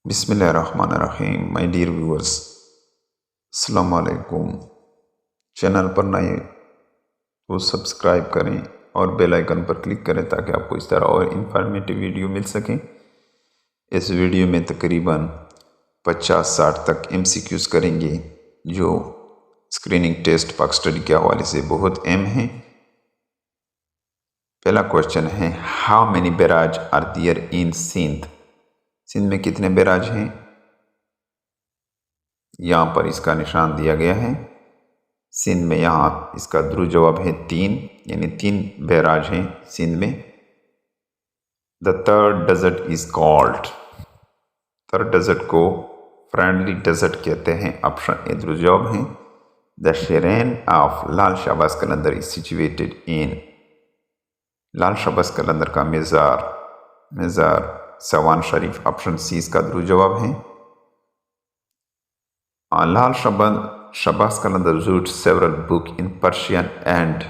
बिस्मिल्लाहिर्रहमानिर्रहीम। My dear viewers, अस्सलाम वालेकुम। चैनल पर नए तो सब्सक्राइब करें और बेल आइकन पर क्लिक करें ताकि आपको इस तरह और इन्फॉर्मेटिव वीडियो मिल सकें। इस वीडियो में तकरीबन 50-60 तक MCQs करेंगे जो स्क्रीनिंग टेस्ट पाक स्टडी के हवाले से बहुत अहम हैं। पहला क्वेश्चन है, how many barrage are there in Sindh? Sindh में कितने बैराज हैं? यहाँ पर इसका निशान दिया गया है। सिंध में यहाँ इसका ध्रुव जवाब है 3, यानी 3 बैराज हैं सिंध में। The third desert is called, third desert को फ्रेंडली डेजर्ट कहते हैं। ऑप्शन ए ध्रुव जवाब है। The shrine of Lal Shahbaz Qalandar is situated in, Lal Shahbaz Qalandar का मेज़ार सवान शरीफ। ऑप्शन सी इसका ध्रुव जवाब है। लाल शाहबाज कलंदर wrote several books in Persian and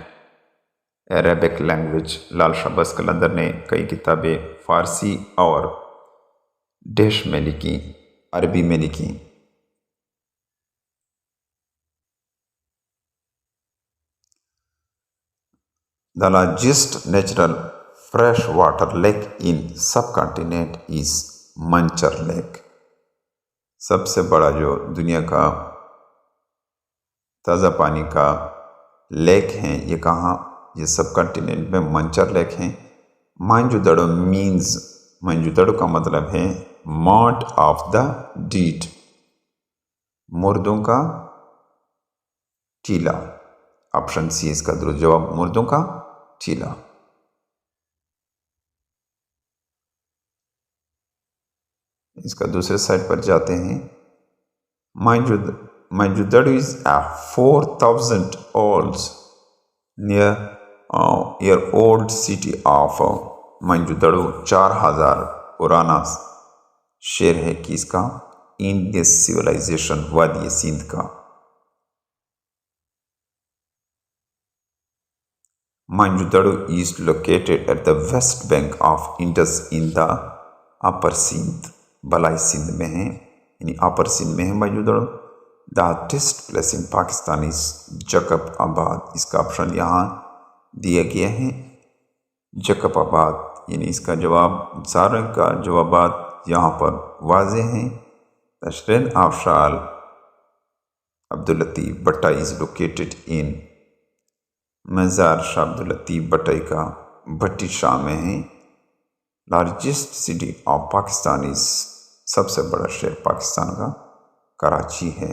Arabic language। लाल शाहबाज कलंदर ने कई किताबें फारसी और डेश में लिखी, अरबी में लिखी। The largest natural freshwater lake in subcontinent is Manchar lake. सबसे बड़ा जो दुनिया का ताज़ा पानी का लेक है ये कहाँ? ये सब कॉन्टिनेंट में मंचर लेक है। मोहनजोदड़ो मीन्स, मोहनजोदड़ो का मतलब है माउंट ऑफ द डीड, मुर्दों का टीला। ऑप्शन सी इसका दुरुस्त जवाब, मुर्दों का टीला। इसका दूसरे साइड पर जाते हैं। Mohenjodaro is a 4000 year old city of Mohenjodaro 4000 पुराना शहर है किसका? इंडस सिविलाइजेशन, वादी सिंध का। Mohenjodaro is located at the west bank of Indus in the upper Sindh, बलाई सिंध में है, यानी अपर सिंध में है Mohenjodaro. The hottest place in Pakistan is Jacobabad. इसका ऑप्शन यहाँ दिया गया है जकब आबाद, यानी इसका जवाब, सारे का जवाबात यहाँ पर वाजे हैं। The shrine of Shah Abdul लतीफ़ भट्टा इज लोकेटेड इन, मज़ार शाह अब्दुल लतीफ़ भट्टाई का भट्टी शाह में है। Largest city of Pakistan is, सबसे बड़ा शहर पाकिस्तान का कराची है।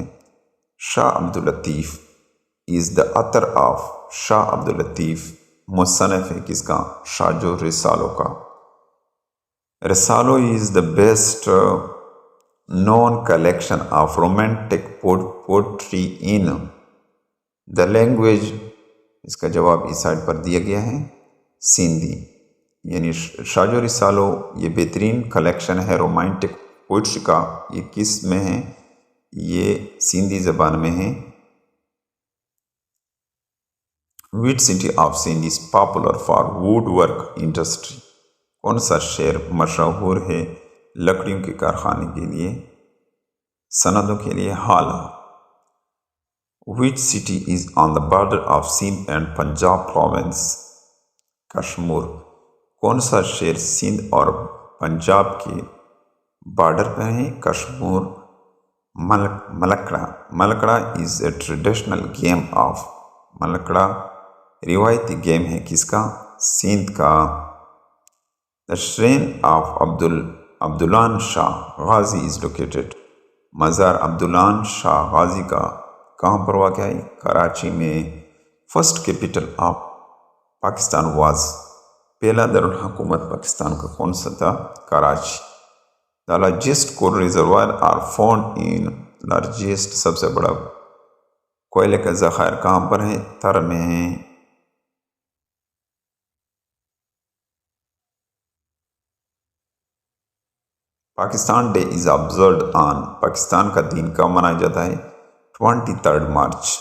Shah Abdul Latif is the author of, Shah Abdul Latif मुसन्नफ़ है किसका? शाहजो रिसालो का। Risalo is the best known collection of romantic poetry in the language. इसका जवाब इस साइड पर दिया गया है सिंधी, यानी शाहजो रिसालो ये बेहतरीन कलेक्शन है रोमांटिक पोइट्री का। ये किस में है? ये सिंधी ज़बान में है। Which city of Sindh is popular for wood work industry? कौन सा शहर मशहूर है लकड़ियों के कारखाने के लिए, सनदों के लिए? Hala. Which city is on the border of Sindh and Punjab province? Kashmir. कौन सा शहर सिंध और पंजाब के बॉर्डर पर है? Kashmir. Malakhra, Malakhra is a traditional game of, Malakhra रिवायती गेम है किसका? सिंध का। The shrine of Abdullah Shah Ghazi is located, मज़ार अब्दुल्लान शाह गाजी का कहाँ पर वाक़ है? कराची में। First capital of Pakistan was, पहला दारुल हुकूमत पाकिस्तान का कौन सा था? Karachi. The largest coal reservoir are found in, largest सबसे बड़ा कोयले का ज़ख़ायर कहाँ पर है? थर में है। Pakistan day is observed on, Pakistan का दिन कब मनाया जाता है? 23 मार्च,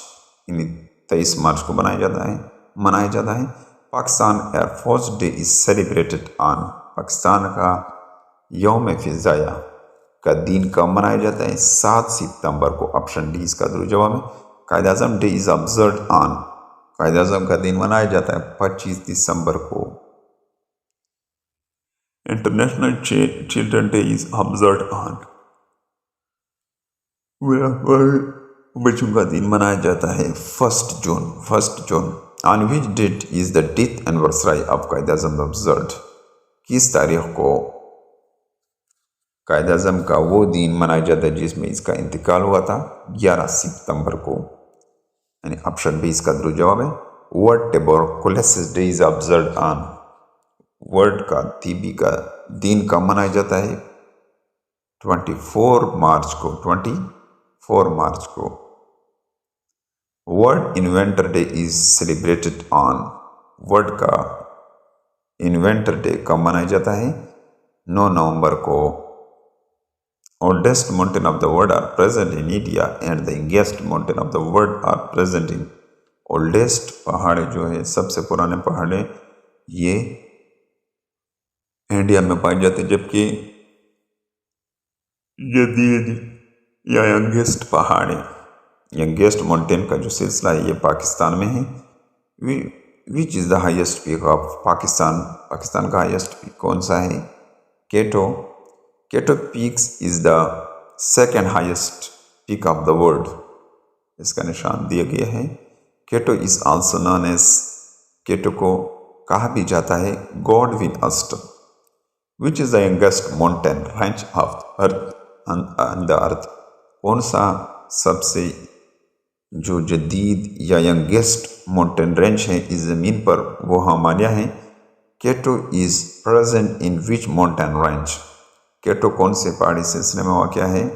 यानी 23 मार्च को मनाया जाता है। Pakistan air force day is celebrated on, Pakistan का यौम फ़िज़ाया का दिन कब मनाया जाता है? 7 सितंबर को। ऑप्शन डी इसका दुरुस्त जवाब है। Quaid-e-Azam day is observe on, Quaid-e-Azam का दिन मनाया जाता है 25 दिसंबर को। International children day is observe on, बच्चों का दिन मनाया जाता है 1 जून। On which date is the death anniversary of Quaid-e-Azam observe, किस तारीख को कायद-ए-आज़म का वो दिन मनाया जाता है जिसमें इसका इंतकाल हुआ था? 11 सितंबर को, यानी ऑप्शन बी इसका दुरुस्त जवाब है। World tuberculosis day is observe on, world का टीबी का दिन कब मनाया जाता है? 24 मार्च को, 24 मार्च को। World inventor day is celebrated on, world का इन्वेंटर डे कब मनाया जाता है? 9 नवंबर को। Oldest mountain of the world are present in India and the youngest mountain of the world are present in, oldest पहाड़ जो है सबसे पुराने पहाड़ ये इंडिया में पाए जाते हैं, जबकि जदीद या यंगेस्ट पहाड़ है, यंगेस्ट माउंटेन का जो सिलसिला है ये पाकिस्तान में है। Which is the highest peak of Pakistan, Pakistan का हाईएस्ट पीक कौन सा है? K two peaks is the second highest peak of the world, इसका निशान दिया गया है। K two is also known as, K two को कहा भी जाता है Godwin Austen. Which is the youngest mountain range of the earth, कौन सा सबसे जो जदीद या यंगेस्ट माउंटेन रेंज है इस ज़मीन पर, वो हिमालय है। K two is present in which mountain range, K two कौन से पहाड़ी सिलसिले में वाक़या है?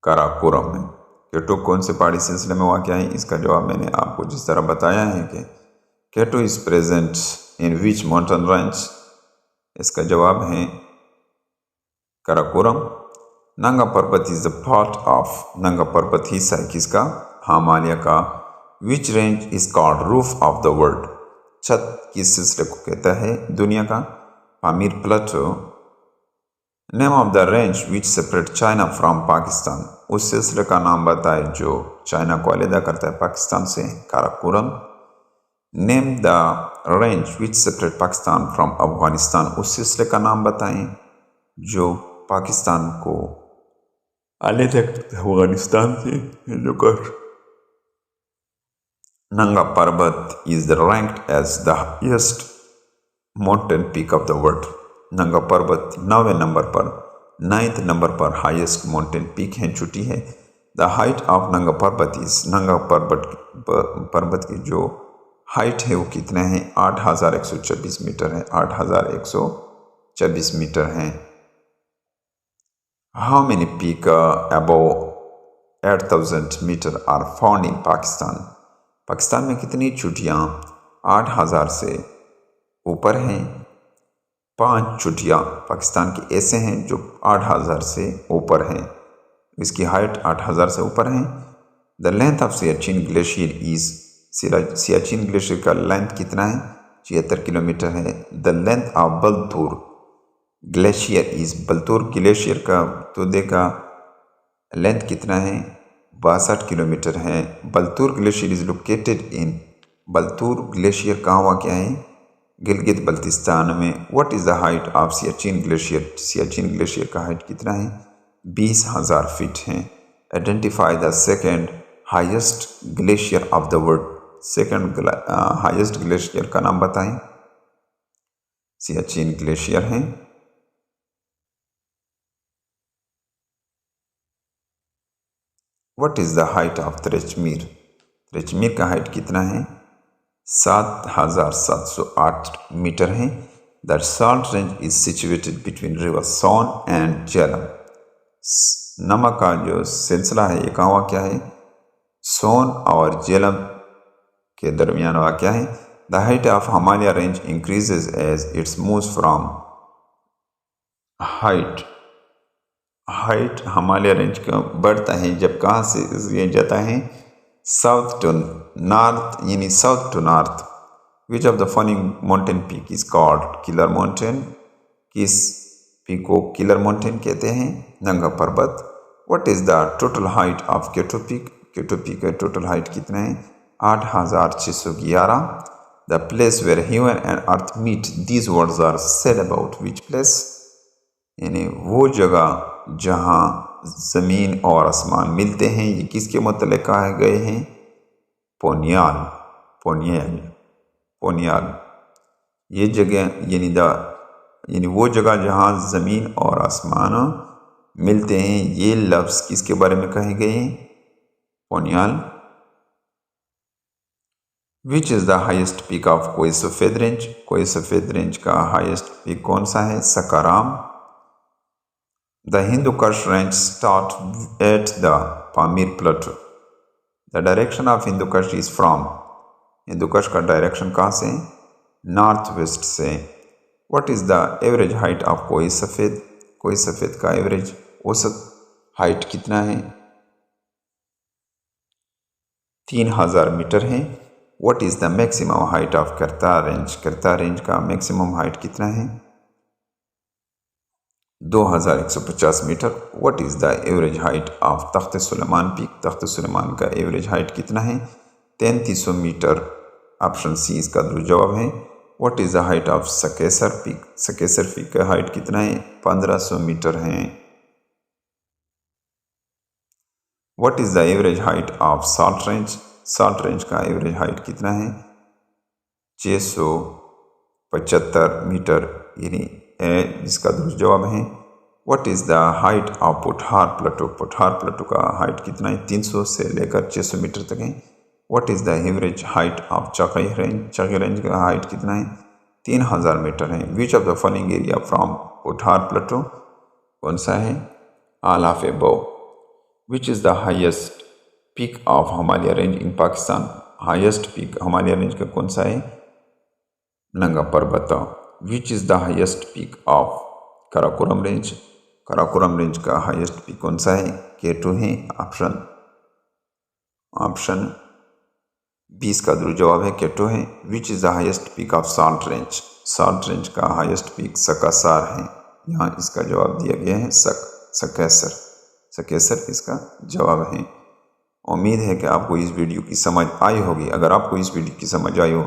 काराकोरम में। केटो कौन से पहाड़ी सिलसिले में वाक़या है? इसका जवाब मैंने आपको जिस तरह बताया है कि K two is present in which mountain range, इसका जवाब है काराकोरम। नंगा पर्वत इज द पार्ट ऑफ, नंगा पर्वत हिस्सा है किसका? हिमालय का। Which range is called roof of the world, छत किस सिलसिले को कहता है दुनिया का? Pamir plateau. Name of the range which separate China from Pakistan, उस सिलसिले का नाम बताए जो चाइना को अलग करता है पाकिस्तान से? Karakoram. Name the range which separate Pakistan from Afghanistan, उस सिलसिले का नाम बताएं जो पाकिस्तान को अलग अफगानिस्तान से जो कर। नंगा पर्वत is ranked as the highest mountain peak of the world, नंगा पर्वत 9वें नंबर पर, 9th नंबर पर हाईएस्ट माउंटेन पीक है, छुट्टी है। द हाइट ऑफ नंगा पर्वत इज, नंगा पर्वत की जो हाइट है वो कितना है? 8124 मीटर है, 8124 मीटर है। How many peak above 8000 metre are found in Pakistan, Pakistan में कितनी चोटियाँ 8000 से ऊपर हैं? 5 चोटियाँ पाकिस्तान की ऐसे हैं जो 8000 से ऊपर हैं, इसकी हाइट 8000 से ऊपर है। The length of Siachen glacier is, Siachen glacier का लेंथ कितना है? 76 किलोमीटर है। The length of Baltoro glacier is, Baltoro glacier का तोदे का लेंथ कितना है? 62 किलोमीटर है। Baltoro glacier is located in, Baltoro glacier कहाँ वाक़या है? गिलगित बल्तिस्तान में। What is the height of Siachen glacier, Siachen glacier का हाइट कितना है? 20,000 फीट है। Identify the second highest glacier of the world, second highest glacier का नाम बताएं। सियाचिन ग्लेशियर है। What is the height of Tirichmir, Tirichmir का हाइट कितना है? 7,708 मीटर है। The salt range is situated between river Soan and Jhelum, नमक का जो सिलसिला है ये कहाँ वाक़या है? सोन और झेलम के दरमियान वाक़या है। The height of Himalaya range increases as its moves from, height Himalaya range का बढ़ता है जब कहाँ से ये जाता है? साउथ टू नॉर्थ, यानी south to north. Which of the following mountain peak is called killer mountain, किस पीक को किलर माउंटेन कहते हैं, Nanga Parbat. What is the total height of K two peak, K two peak का टोटल हाइट कितना है, 8611। The place where human and earth meet, these words are said about which place, यानी वो जगह जहाँ ज़मीन और आसमान मिलते हैं, ये किसके मतलब कहे गए हैं, पोनियाल, पोनियाल, पोनियाल। ये जगह यानी वो जगह जहाँ ज़मीन और आसमान मिलते हैं, ये लफ्ज़ किसके बारे में कहे गए हैं, पोनियाल। Which is the highest peak of कोई सफ़ेद रेंज, कोई सफ़ेद रेंज का हाइस्ट पीक कौन सा है, Sakaram. The Hindu Kush range start at the Pamir plateau, the direction of Hindu Kush is from, Hindu Kush का डायरेक्शन कहाँ से, नॉर्थ वेस्ट से। What is the average height of कोई सफ़ेद, कोई सफ़ेद का एवरेज औसत हाइट कितना है, 3000 मीटर है। What is the maximum height of Kirthar range, Kirthar range का मैक्सिमम हाइट कितना है, 2150 metre. What is the average height of Takht Sulaiman peak, Takht Sulaiman का एवरेज हाइट कितना है, 3300 मीटर। ऑप्शन सी इसका दुरुस्त जवाब है। What is the height of Sakesar peak, Sakesar peak का हाइट कितना है, 1500 मीटर है। What is the average height of salt range, salt range का एवरेज हाइट कितना है, 675 मीटर, यानी जिसका दुरुस्त जवाब है। What is the height of Pothohar plateau, Pothohar plateau का हाइट कितना है, 300 से लेकर 600 मीटर तक है। What is the average height of Chagai range, Chagai range का हाइट कितना है, 3000 मीटर है। Which of the following area from Pothohar plateau, कौन सा है, all of above. Which is the highest peak of Himalaya range in Pakistan, highest peak Himalaya range का कौन सा है, Nanga Parbat. Which is the highest peak of Karakoram range, Karakoram range का हाईएस्ट पीक कौन सा है, K2 है। ऑप्शन 20 का दुरुस्त जवाब है, K2 है। Which is the highest peak of salt range, salt range का हाईएस्ट पीक सकासार है। यहाँ इसका जवाब दिया गया है सकेसर, सकेसर इसका जवाब है। उम्मीद है कि आपको इस वीडियो की समझ आई होगी। अगर आपको इस वीडियो की समझ आई हो